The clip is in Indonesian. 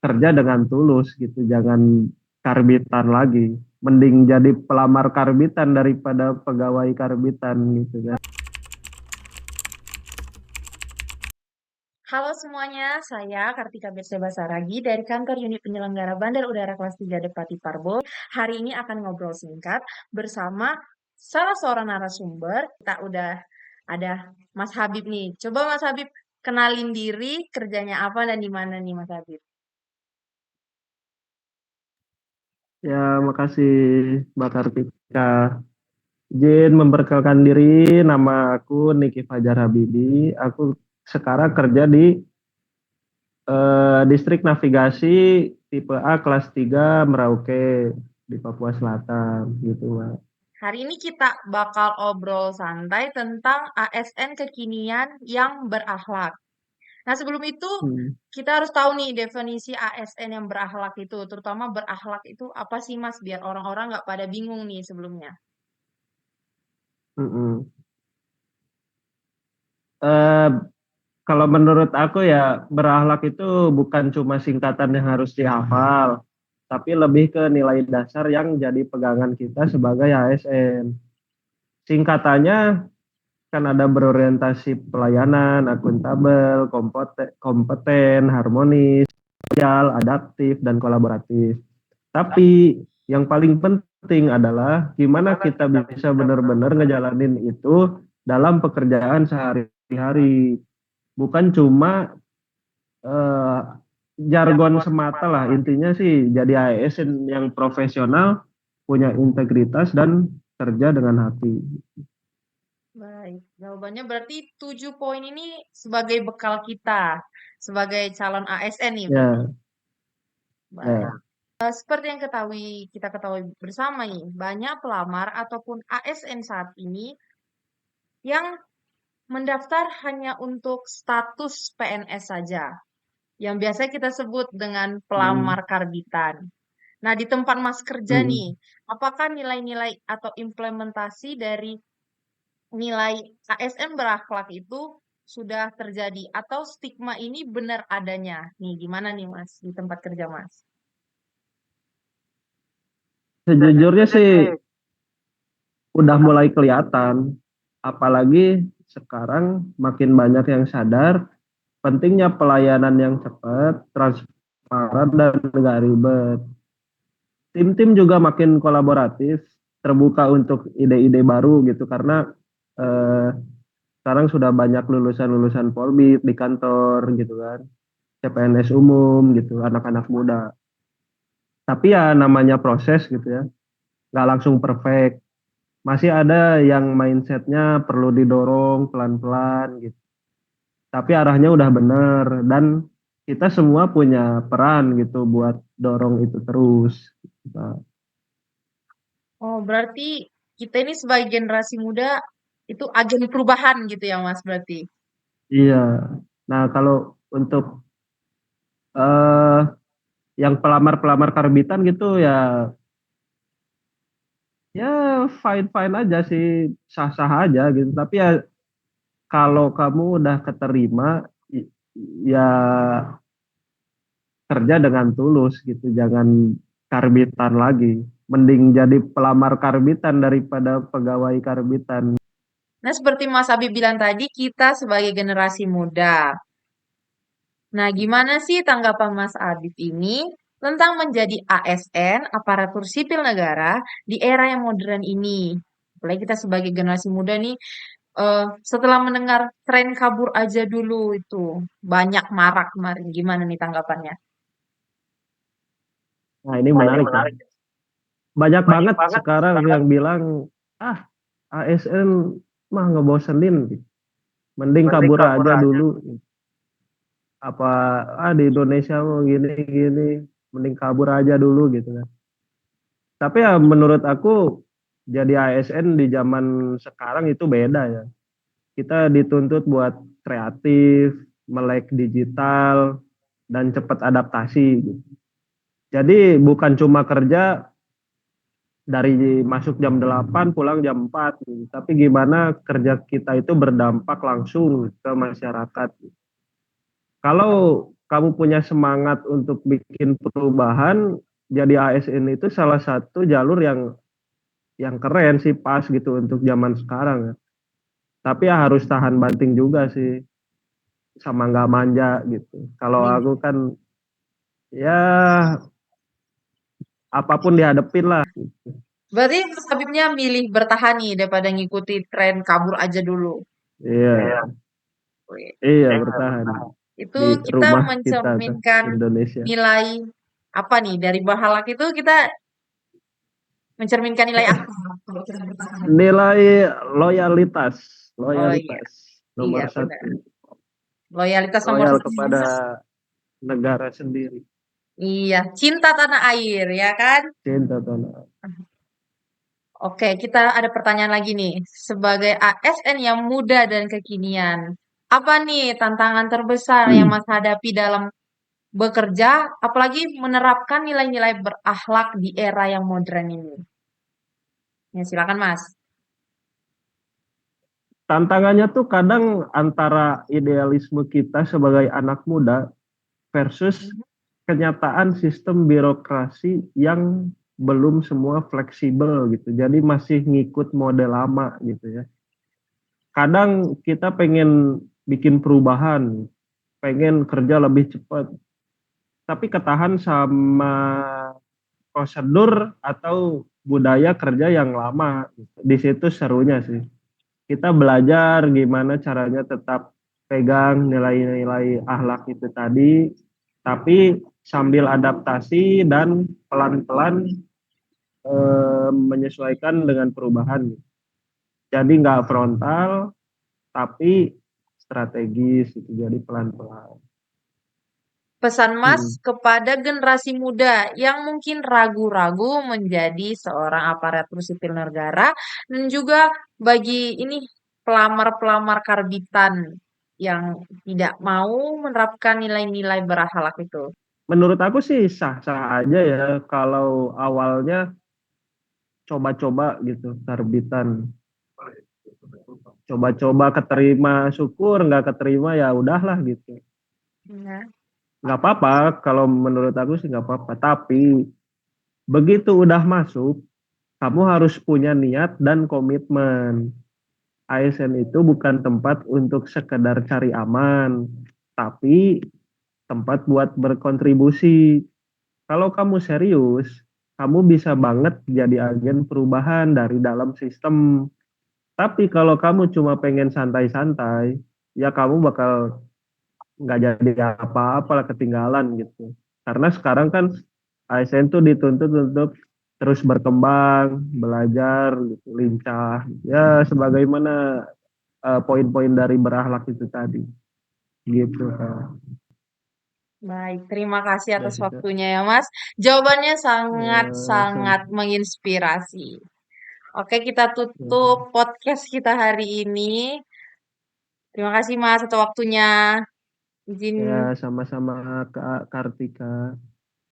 kerja dengan tulus gitu, jangan karbitan lagi. Mending jadi pelamar karbitan daripada pegawai karbitan gitu kan. Halo semuanya, saya Kartika Berseba Saragi dari kantor unit penyelenggara Bandar Udara kelas 3 Depati Parbo. Hari ini akan ngobrol singkat bersama salah seorang narasumber. Kita udah ada Mas Habib nih. Coba Mas Habib kenalin diri, kerjanya apa dan di mana nih Mas Habib? Ya, makasih Mbak Kartika. Izin memperkenalkan diri, nama aku Niki Fajar Habibi. Aku sekarang kerja di Distrik Navigasi tipe A kelas 3 Merauke di Papua Selatan gitu, Mbak. Hari ini kita bakal obrol santai tentang ASN kekinian yang berakhlak. Nah, sebelum itu Hmm. kita harus tahu nih definisi ASN yang berakhlak itu, terutama berakhlak itu apa sih Mas, biar orang-orang nggak pada bingung nih sebelumnya. Mm-mm. Eh, Kalau menurut aku ya berakhlak itu bukan cuma singkatan yang harus dihafal, tapi lebih ke nilai dasar yang jadi pegangan kita sebagai ASN. Singkatannya kan ada berorientasi pelayanan, akuntabel, kompeten, harmonis, sosial, adaptif, dan kolaboratif. Tapi yang paling penting adalah gimana kita bisa benar-benar ngejalanin itu dalam pekerjaan sehari-hari. Bukan cuma eh, jargon semata lah. Intinya sih jadi ASN yang profesional, punya integritas dan kerja dengan hati. Baik, jawabannya berarti 7 poin ini sebagai bekal kita, sebagai calon ASN nih berarti. Ya, Baik. ya. Seperti yang kita ketahui bersama nih, banyak pelamar ataupun ASN saat ini yang mendaftar hanya untuk status PNS saja, yang biasa kita sebut dengan Hmm, pelamar karbitan. Nah, di tempat Mas kerja nih, hmm. apakah nilai-nilai atau implementasi dari nilai ASN berakhlak itu sudah terjadi atau stigma ini benar adanya? Nih, gimana nih Mas di tempat kerja Mas? Sejujurnya sih udah mulai kelihatan, apalagi sekarang makin banyak yang sadar pentingnya pelayanan yang cepat, transparan, dan nggak ribet. Tim-tim juga makin kolaboratif, terbuka untuk ide-ide baru gitu, karena eh, sekarang sudah banyak lulusan-lulusan Polbit di kantor gitu kan, CPNS umum gitu, anak-anak muda. Tapi ya namanya proses gitu ya, nggak langsung perfect. Masih ada yang mindsetnya perlu didorong pelan-pelan gitu. Tapi arahnya udah bener dan kita semua punya peran gitu buat dorong itu terus. Nah, Oh, berarti kita ini sebagai generasi muda itu agen perubahan gitu ya Mas berarti. iya. Nah, kalau untuk eh yang pelamar-pelamar karbitan gitu ya, ya fine-fine aja sih, sah-sah aja gitu. Tapi ya kalau kamu udah keterima, ya kerja dengan tulus gitu, jangan karbitan lagi. Mending jadi pelamar karbitan daripada pegawai karbitan. Nah, seperti Mas Abi bilang tadi, kita sebagai generasi muda. Nah, gimana sih tanggapan Mas Abib ini tentang menjadi ASN, aparatur sipil negara, di era yang modern ini? Apalagi kita sebagai generasi muda nih, setelah mendengar tren kabur aja dulu itu banyak marak kemarin, gimana nih tanggapannya? Nah, ini menarik ya. Banyak banget sekarang yang bilang, ah, ASN mah ngebosenin gitu. Mending kabur aja dulu. Apa, di Indonesia mau gini-gini, mending kabur aja dulu gitu kan. Tapi ya menurut aku, jadi ASN di zaman sekarang itu beda ya. Kita dituntut buat kreatif, melek digital, dan cepat adaptasi gitu. Jadi bukan cuma kerja dari masuk jam 8 pulang jam 4 gitu. Tapi gimana kerja kita itu berdampak langsung ke masyarakat. Kalau kamu punya semangat untuk bikin perubahan, jadi ASN itu salah satu jalur yang keren sih, pas gitu untuk zaman sekarang ya. Tapi ya harus tahan banting juga sih, sama nggak manja gitu. Kalau Nih, aku kan ya apapun dihadepin lah. berarti Mas Habibnya milih bertahan nih daripada ngikuti tren kabur aja dulu. Iya, Wih, iya bertahan itu di kita rumah kita tuh mencerminkan Indonesia. nilai apa nih dari Bahalak itu kita mencerminkan nilai apa kalau kita bertahan? Nilai loyalitas, Oh iya, loyalitas iya nomor benar. satu, Loyalitas nomor loyal satu. kepada negara sendiri, Iya, cinta tanah air ya kan? cinta tanah. Oke, kita ada pertanyaan lagi nih. Sebagai ASN yang muda dan kekinian, apa nih tantangan terbesar yang Mas hadapi dalam bekerja, apalagi menerapkan nilai-nilai berakhlak di era yang modern ini? Ya, silakan Mas. Tantangannya tuh kadang antara idealisme kita sebagai anak muda versus Mhm. kenyataan sistem birokrasi yang belum semua fleksibel gitu. Jadi masih ngikut model lama gitu ya. Kadang kita pengen bikin perubahan, pengen kerja lebih cepat, tapi ketahan sama prosedur atau budaya kerja yang lama. Di situ serunya sih. Kita belajar gimana caranya tetap pegang nilai-nilai akhlak itu tadi, tapi sambil adaptasi dan pelan-pelan menyesuaikan dengan perubahan. Jadi nggak frontal, tapi strategis itu jadi pelan-pelan. Pesan Mas Hmm. kepada generasi muda yang mungkin ragu-ragu menjadi seorang aparatur sipil negara dan juga bagi ini pelamar-pelamar karbitan yang tidak mau menerapkan nilai-nilai berakhlak itu. Menurut aku sih sah-sah aja ya kalau awalnya coba-coba gitu karbitan, coba-coba keterima syukur, nggak keterima ya udahlah gitu. Ya. Nggak apa-apa, kalau menurut aku sih nggak apa-apa, tapi begitu udah masuk kamu harus punya niat dan komitmen. ASN itu bukan tempat untuk sekedar cari aman, tapi tempat buat berkontribusi. Kalau kamu serius, kamu bisa banget jadi agen perubahan dari dalam sistem. Tapi kalau kamu cuma pengen santai-santai, ya kamu bakal nggak jadi apa-apa lah, ketinggalan gitu. Karena sekarang kan ASN tuh dituntut untuk terus berkembang, belajar, gitu, lincah. Ya sebagaimana poin-poin dari berakhlak itu tadi. Gitu kan. Baik, terima kasih Ya, atas sih, Kak. waktunya ya Mas. Jawabannya Ya, sangat-sangat menginspirasi. Oke, kita tutup podcast kita hari ini. Terima kasih Mas atas waktunya. Izin ya sama-sama Kak Kartika.